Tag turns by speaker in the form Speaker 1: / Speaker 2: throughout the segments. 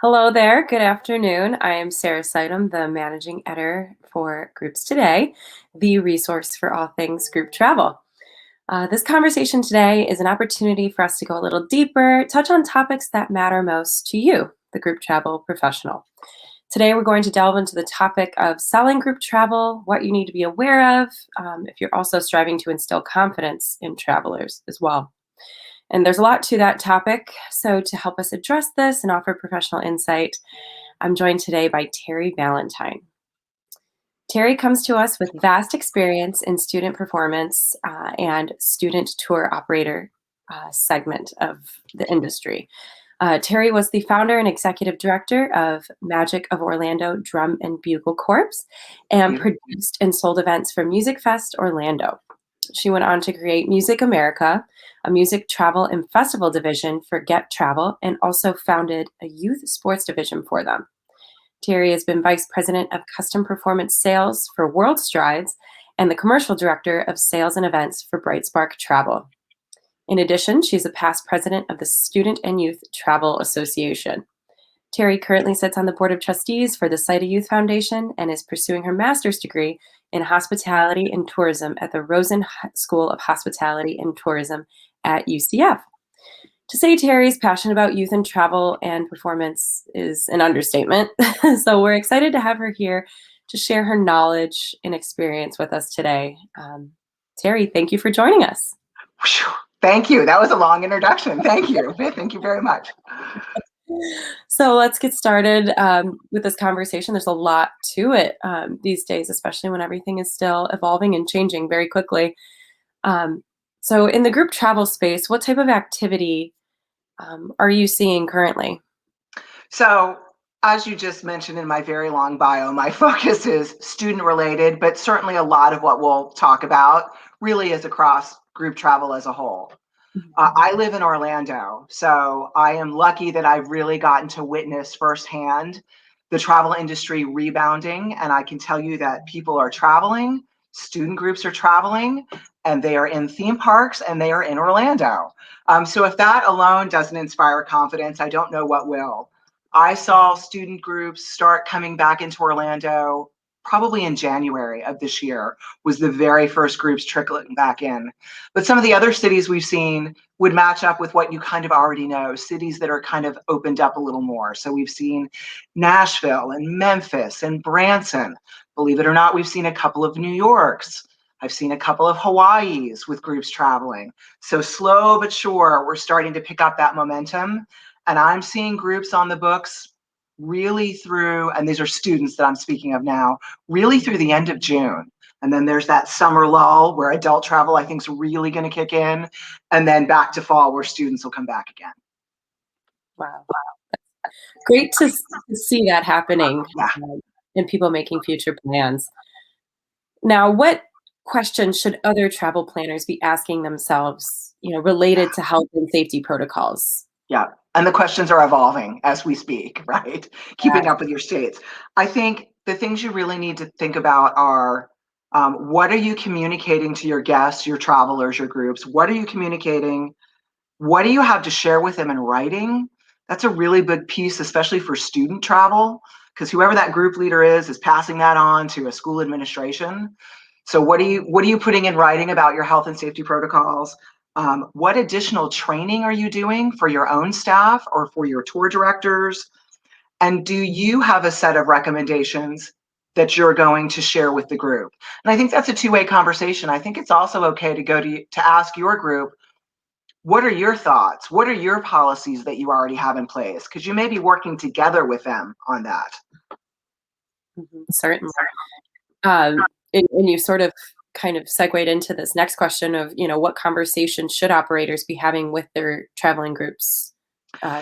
Speaker 1: Hello there. Good afternoon. I am Sarah Sidem, the managing editor for Groups Today, the resource for all things group travel. This conversation today is an opportunity for us to go a little deeper, touch on topics that matter most to you, the group travel professional. Today, we're going to delve into the topic of selling group travel, what you need to be aware of, if you're also striving to instill confidence in travelers as well. And there's a lot to that topic. So, to help us address this and offer professional insight, I'm joined today by Terry Valentine. Terry comes to us with vast experience in student performance and student tour operator segment of the industry. Terry was the founder and executive director of Magic of Orlando Drum and Bugle Corps and
Speaker 2: Beautiful.
Speaker 1: produced and sold events for Music Fest Orlando. She went on to create Music America, a music travel and festival division for Get Travel, and also founded a youth sports division for them. Terry has been vice president of custom performance sales for World Strides and the commercial director of sales and events for Bright Spark Travel. In addition, she's a past president of the Student and Youth Travel Association. Terry currently sits on the board of trustees for the Cita Youth Foundation and is pursuing her master's degree in hospitality and tourism at the Rosen School of Hospitality and Tourism at UCF. To say Terry's passionate about youth and travel and performance is an understatement. So we're excited to have her here to share her knowledge and experience with us today. Terry, thank you for joining us.
Speaker 2: Whew. Thank you. That was a long introduction. Thank you. Thank you very much.
Speaker 1: So let's get started with this conversation. There's a lot to it these days, especially when everything is still evolving and changing very quickly. So in the group travel space, what type of activity are you seeing currently?
Speaker 2: So, as you just mentioned in my very long bio, my focus is student related, but certainly a lot of what we'll talk about really is across group travel as a whole. I live in Orlando, so I am lucky that I've really gotten to witness firsthand the travel industry rebounding. And I can tell you that people are traveling, student groups are traveling, and they are in theme parks and they are in Orlando. So if that alone doesn't inspire confidence, I don't know what will. I saw student groups start coming back into Orlando probably in January of this year was the very first groups trickling back in. But some of the other cities we've seen would match up with what you kind of already know, cities that are kind of opened up a little more. So we've seen Nashville and Memphis and Branson. Believe it or not, we've seen a couple of New Yorks. I've seen a couple of Hawaiis with groups traveling. So slow but sure, we're starting to pick up that momentum. And I'm seeing groups on the books really through, and these are students that I'm speaking of now, really through the end of June. And then there's that summer lull where adult travel, I think, is really going to kick in. And then back to fall where students will come back again.
Speaker 1: Wow. Great to see that happening
Speaker 2: Yeah.
Speaker 1: and people making future plans. Now, what questions should other travel planners be asking themselves, related to health and safety protocols?
Speaker 2: Yeah. And the questions are evolving as we speak, right? Keeping up with your states. I think the things you really need to think about are what are you communicating to your guests, your travelers, your groups? What are you communicating? What do you have to share with them in writing? That's a really big piece, especially for student travel, because whoever that group leader is passing that on to a school administration. So what are you putting in writing about your health and safety protocols? What additional training are you doing for your own staff or for your tour directors? And do you have a set of recommendations that you're going to share with the group? And I think that's a two-way conversation. I think it's also okay to go to ask your group, what are your thoughts? What are your policies that you already have in place? Because you may be working together with them on that.
Speaker 1: Certainly. And you sort of kind of segued into this next question of, what conversations should operators be having with their traveling groups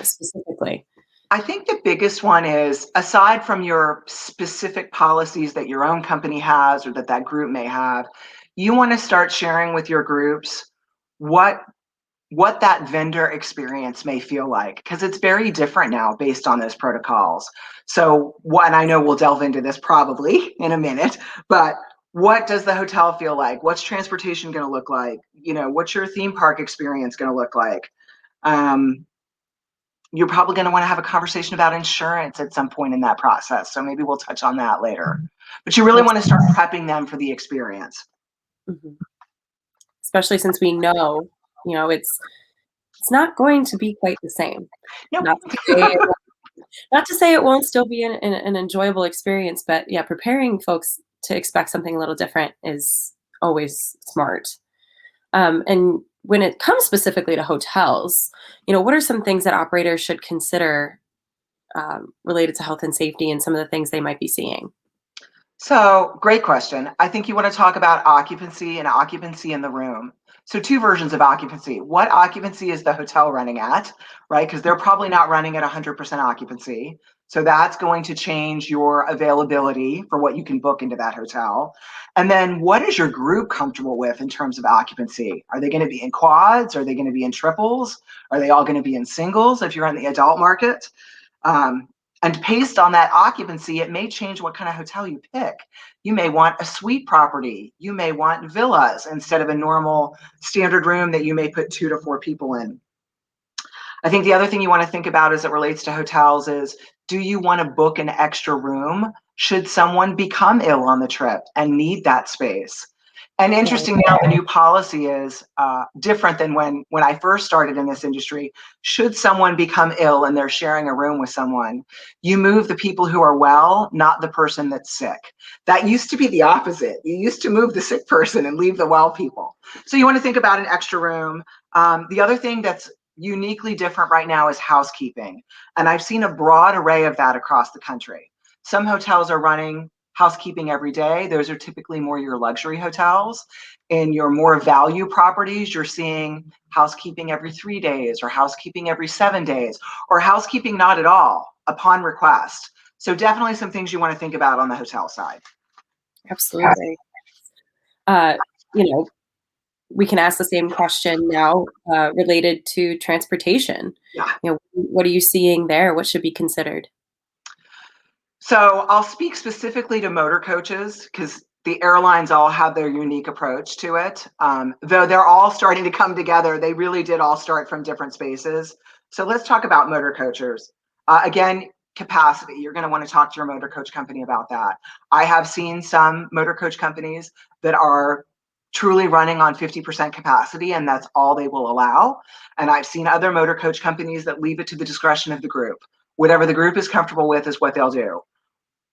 Speaker 1: specifically?
Speaker 2: I think the biggest one is, aside from your specific policies that your own company has or that group may have, you want to start sharing with your groups what that vendor experience may feel like, because it's very different now based on those protocols. So and I know we'll delve into this probably in a minute, but what does the hotel feel like? What's transportation going to look like? What's your theme park experience going to look like? You're probably going to want to have a conversation about insurance at some point in that process. So maybe we'll touch on that later. But you really want to start prepping them for the experience.
Speaker 1: Mhm. Especially since we know, it's not going to be quite the same.
Speaker 2: Nope.
Speaker 1: Not to say it not to say it won't still be an enjoyable experience, but yeah, preparing folks to expect something a little different is always smart. And when it comes specifically to hotels, what are some things that operators should consider related to health and safety and some of the things they might be seeing?
Speaker 2: So, great question. I think you want to talk about occupancy and occupancy in the room. So, two versions of occupancy. What occupancy is the hotel running at, right? Because they're probably not running at 100% occupancy. So, that's going to change your availability for what you can book into that hotel. And then, what is your group comfortable with in terms of occupancy? Are they going to be in quads? Are they going to be in triples? Are they all going to be in singles if you're in the adult market? Um, and based on that occupancy, it may change what kind of hotel you pick. You may want a suite property. You may want villas instead of a normal standard room that you may put 2 to 4 people in. I think the other thing you want to think about as it relates to hotels is, do you want to book an extra room should someone become ill on the trip and need that space? And
Speaker 1: Right.
Speaker 2: interesting now, the new policy is different than when I first started in this industry. Should someone become ill and they're sharing a room with someone, you move the people who are well, not the person that's sick. That used to be the opposite. You used to move the sick person and leave the well people. So you want to think about an extra room. The other thing that's uniquely different right now is housekeeping. And I've seen a broad array of that across the country. Some hotels are running housekeeping every day. Those are typically more your luxury hotels. In your more value properties, you're seeing housekeeping every 3 days or housekeeping every 7 days or housekeeping not at all upon request. So definitely some things you want to think about on the hotel side.
Speaker 1: Absolutely. Uh, you know, we can ask the same question now related to transportation.
Speaker 2: Yeah.
Speaker 1: What are you seeing there? What should be considered?
Speaker 2: So I'll speak specifically to motor coaches because the airlines all have their unique approach to it. Though they're all starting to come together, they really did all start from different spaces. So let's talk about motor coaches. Again, capacity. You're going to want to talk to your motor coach company about that. I have seen some motor coach companies that are truly running on 50% capacity, and that's all they will allow. And I've seen other motor coach companies that leave it to the discretion of the group. Whatever the group is comfortable with is what they'll do.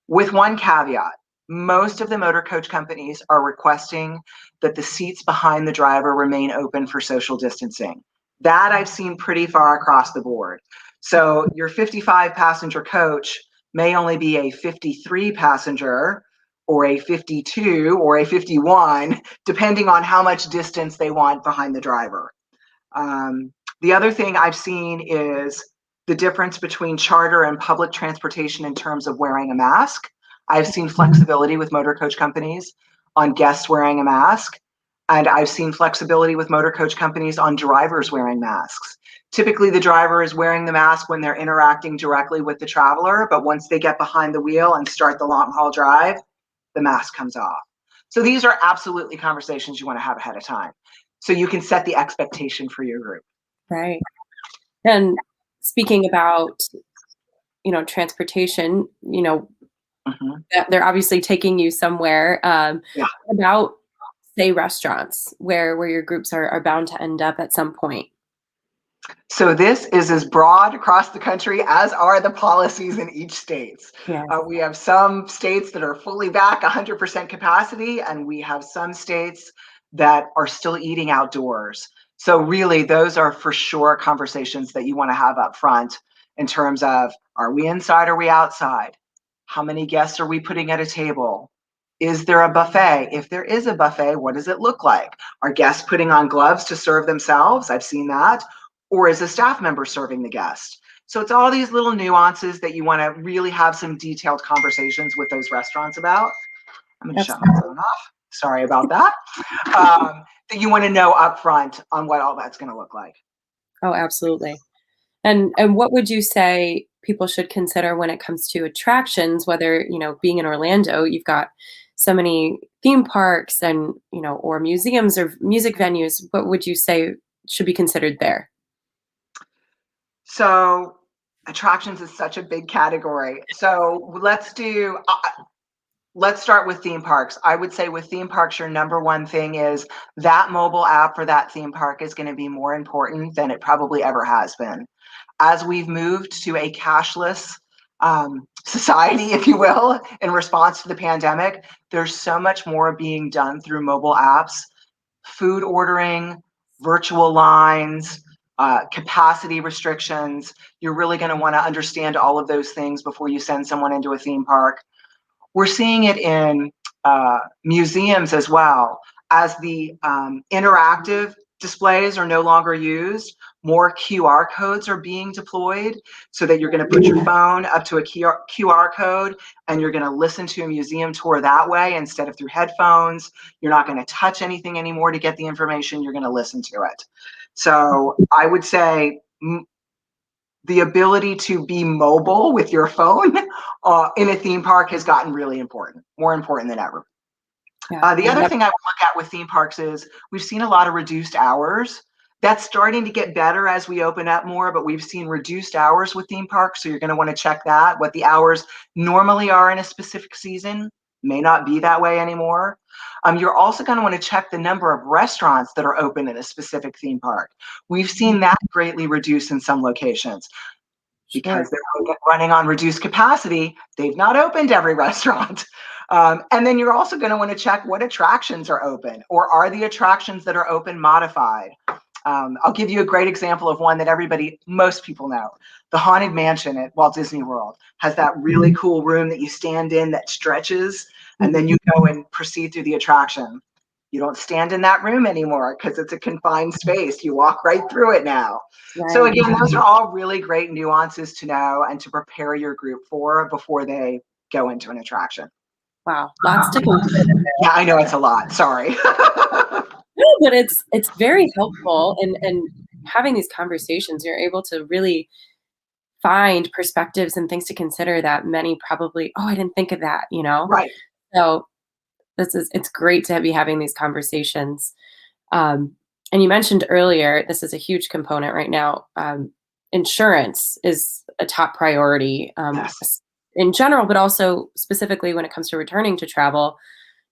Speaker 2: With one caveat, most of the motor coach companies are requesting that the seats behind the driver remain open for social distancing. That I've seen pretty far across the board. So your 55 passenger coach may only be a 53 passenger or a 52 or a 51, depending on how much distance they want behind the driver. The other thing I've seen is the difference between charter and public transportation in terms of wearing a mask. I've seen flexibility with motor coach companies on guests wearing a mask, and I've seen flexibility with motor coach companies on drivers wearing masks. Typically, the driver is wearing the mask when they're interacting directly with the traveler, but once they get behind the wheel and start the long haul drive, the mask comes off. So these are absolutely conversations you want to have ahead of time so you can set the expectation for your group.
Speaker 1: Right. And speaking about, transportation,
Speaker 2: Mhm.
Speaker 1: they're obviously taking you somewhere.
Speaker 2: Yeah.
Speaker 1: About, say, restaurants where your groups are bound to end up at some point.
Speaker 2: So this is as broad across the country as are the policies in each state.
Speaker 1: Yes.
Speaker 2: We have some states that are fully back 100% capacity, and we have some states that are still eating outdoors. So really, those are for sure conversations that you want to have up front in terms of, are we inside, or are we outside? How many guests are we putting at a table? Is there a buffet? If there is a buffet, what does it look like? Are guests putting on gloves to serve themselves? I've seen that. Or is a staff member serving the guest? So it's all these little nuances that you want to really have some detailed conversations with those restaurants about. I'm going to shut my
Speaker 1: Absolutely.
Speaker 2: phone off. Sorry about that. That you want to know upfront on what all that's going to look like.
Speaker 1: Oh, absolutely. And what would you say people should consider when it comes to attractions, whether, being in Orlando, you've got so many theme parks and, or museums or music venues. What would you say should be considered there?
Speaker 2: So Attractions is such a big category. So let's start with theme parks. I would say with theme parks, your number one thing is that mobile app for that theme park is going to be more important than it probably ever has been. As we've moved to a cashless society, if you will, in response to the pandemic, there's so much more being done through mobile apps, food ordering, virtual lines, capacity restrictions. You're really going to want to understand all of those things before you send someone into a theme park. We're seeing it in museums as well. As the interactive displays are no longer used, more QR codes are being deployed so that you're going to put your phone up to a QR code and you're going to listen to a museum tour that way instead of through headphones. You're not going to touch anything anymore to get the information, you're going to listen to it. So I would say the ability to be mobile with your phone in a theme park has gotten really important, more important than ever.
Speaker 1: Yeah.
Speaker 2: The other thing I would look at with theme parks is we've seen a lot of reduced hours. That's starting to get better as we open up more, but we've seen reduced hours with theme parks. So you're going to want to check that. What the hours normally are in a specific season may not be that way anymore. You're also going to want to check the number of restaurants that are open in a specific theme park. We've seen that greatly reduce in some locations.
Speaker 1: Sure.
Speaker 2: Because they're running on reduced capacity, they've not opened every restaurant. And then you're also going to want to check what attractions are open, or are the attractions that are open modified? I'll give you a great example of one that most people know. The Haunted Mansion at Walt Disney World has that really cool room that you stand in that stretches, and then you go and proceed through the attraction. You don't stand in that room anymore because it's a confined space. You walk right through it now. So
Speaker 1: Right.
Speaker 2: again, those are all really great nuances to know and to prepare your group for before they go into an attraction.
Speaker 1: Wow. Lots to consider.
Speaker 2: Yeah, I know it's a lot. Sorry.
Speaker 1: No, but it's very helpful, and having these conversations, you're able to really find perspectives and things to consider that many probably, "Oh, I didn't think of that," you know?
Speaker 2: Right.
Speaker 1: So, it's great to be having these conversations. Um, and you mentioned earlier, this is a huge component right now. Insurance is a top priority,
Speaker 2: Yes.
Speaker 1: in general, but also specifically when it comes to returning to travel.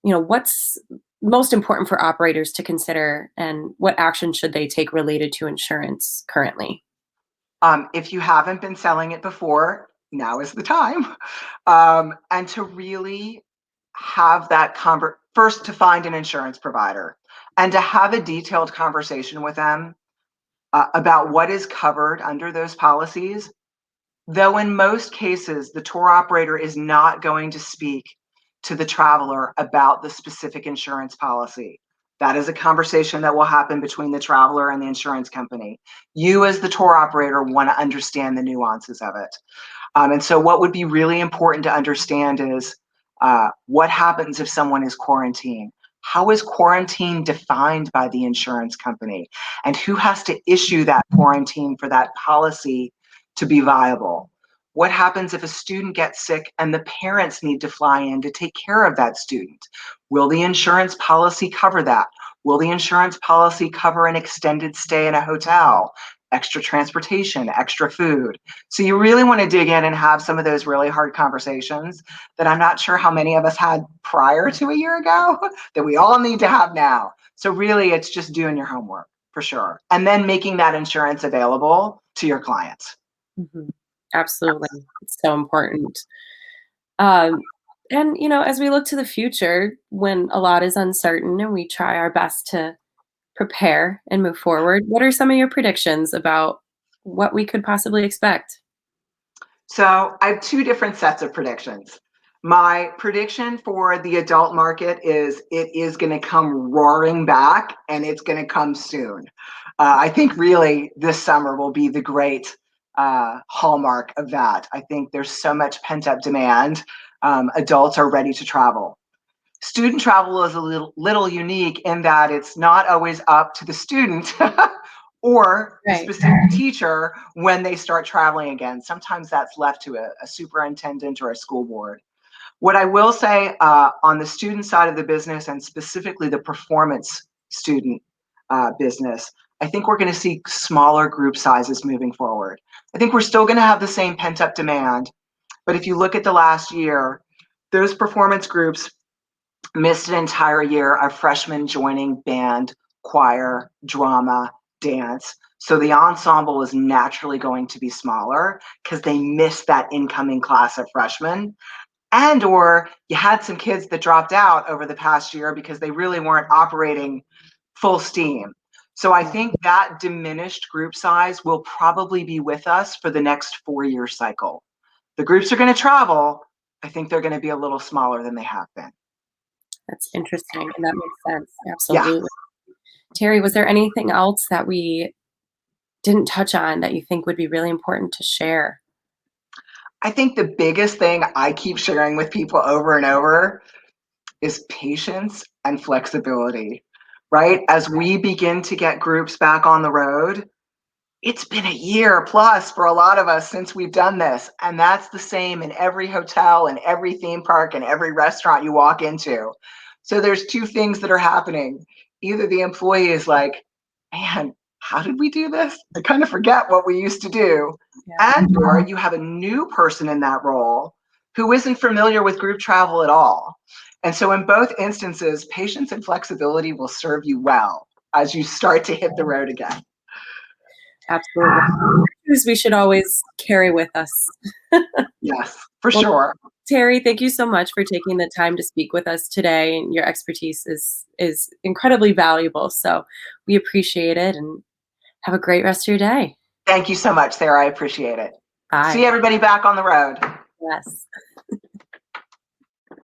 Speaker 1: What's most important for operators to consider, and what action should they take related to insurance currently?
Speaker 2: If you haven't been selling it before, now is the time. And to really have that first to find an insurance provider and to have a detailed conversation with them about what is covered under those policies. Though in most cases, the tour operator is not going to speak to the traveler about the specific insurance policy. That is a conversation that will happen between the traveler and the insurance company. You, as the tour operator, want to understand the nuances of it. And so, what would be really important to understand is what happens if someone is quarantined? How is quarantine defined by the insurance company? And who has to issue that quarantine for that policy to be viable? What happens if a student gets sick and the parents need to fly in to take care of that student? Will the insurance policy cover that? Will the insurance policy cover an extended stay in a hotel, extra transportation, extra food? So you really want to dig in and have some of those really hard conversations that I'm not sure how many of us had prior to a year ago that we all need to have now. So really, it's just doing your homework for sure. And then making that insurance available to your clients.
Speaker 1: Mhm. Absolutely. It's so important. Um, and, as we look to the future, when a lot is uncertain and we try our best to prepare and move forward, what are some of your predictions about what we could possibly expect?
Speaker 2: So I have two different sets of predictions. My prediction for the adult market is it is going to come roaring back and it's going to come soon. I think really this summer will be the great hallmark of that. I think there's so much pent up demand. Adults are ready to travel. Student travel is a little unique in that it's not always up to the student or the
Speaker 1: Right.
Speaker 2: specific teacher when they start traveling again. Sometimes that's left to a superintendent or a school board. What I will say on the student side of the business, and specifically the performance student business, I think we're going to see smaller group sizes moving forward. I think we're still going to have the same pent up demand. But if you look at the last year, those performance groups missed an entire year of freshmen joining band, choir, drama, dance. So the ensemble is naturally going to be smaller because they missed that incoming class of freshmen. And or you had some kids that dropped out over the past year because they really weren't operating full steam. So I think that diminished group size will probably be with us for the next 4-year cycle. The groups are going to travel. I think they're going to be a little smaller than they have been.
Speaker 1: That's interesting, and that makes sense.
Speaker 2: Yeah.
Speaker 1: Absolutely. Terry, was there anything else that we didn't touch on that you think would be really important to share?
Speaker 2: I think the biggest thing I keep sharing with people over and over is patience and flexibility, right? As we begin to get groups back on the road, it's been a year plus for a lot of us since we've done this. And that's the same in every hotel and every theme park and every restaurant you walk into. So there's two things that are happening. Either the employee is like, man, how did we do this? I kind of forget what we used to do.
Speaker 1: Yeah.
Speaker 2: And or you have a new person in that role who isn't familiar with group travel at all. And so in both instances, patience and flexibility will serve you well as you start to hit the road again.
Speaker 1: Absolutely. We should always carry with us.
Speaker 2: Yes, for
Speaker 1: Well,
Speaker 2: sure.
Speaker 1: Terry, thank you so much for taking the time to speak with us today. And your expertise is incredibly valuable. So we appreciate it and have a great rest of your day.
Speaker 2: Thank you so much, Sarah. I appreciate it. See
Speaker 1: Bye.
Speaker 2: everybody back on the road.
Speaker 1: Yes.